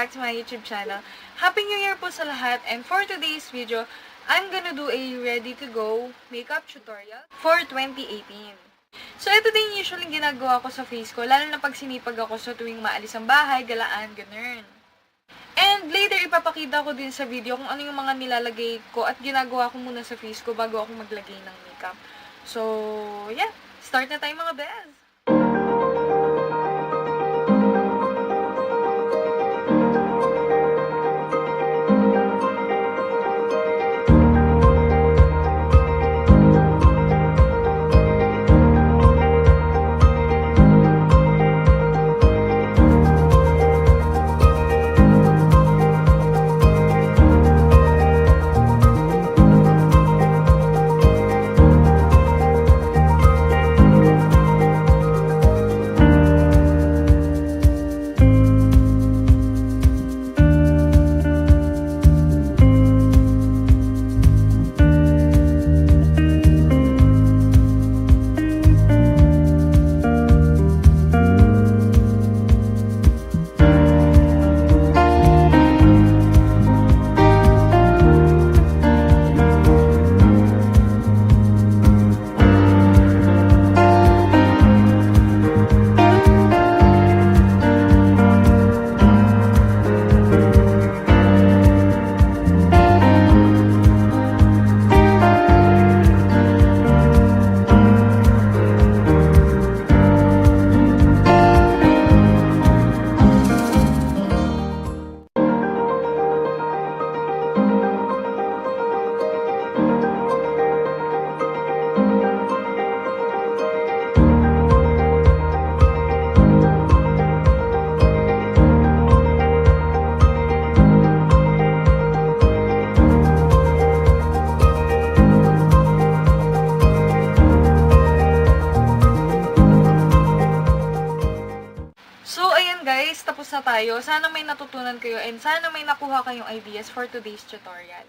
back to my YouTube channel. Happy New Year po sa lahat, and for today's video, I'm gonna do a ready-to-go makeup tutorial for 2018. So, ito din usually ginagawa ko sa face ko, lalo na pag sinipag ako sa tuwing maalis ang bahay, galaan, ganun. And later, ipapakita ko din sa video kung ano yung mga nilalagay ko at ginagawa ko muna sa face ko bago ako maglagay ng makeup. So, yeah, start na tayo mga bes! Guys, tapos na tayo. Sana may natutunan kayo and sana may nakuha kayong ideas for today's tutorial.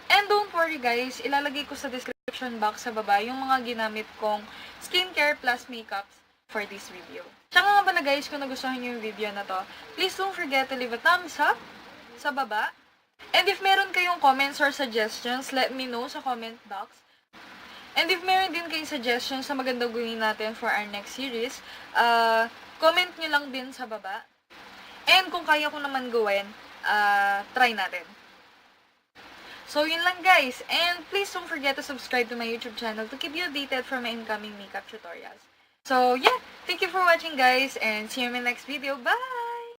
And don't worry guys, ilalagay ko sa description box sa baba yung mga ginamit kong skincare plus makeups for this video. Tsaka nga pala guys, kung nagustuhan nyo yung video na to, please don't forget to leave a thumbs up sa baba. And if meron kayong comments or suggestions, let me know sa comment box. And if meron din kayong suggestions sa magandang gawin natin for our next series, comment nyo lang din sa baba. And kung kaya ko naman gawin, try natin. So, yun lang guys. And please don't forget to subscribe to my YouTube channel to keep you updated for my incoming makeup tutorials. So, yeah. Thank you for watching guys. And see you in my next video. Bye!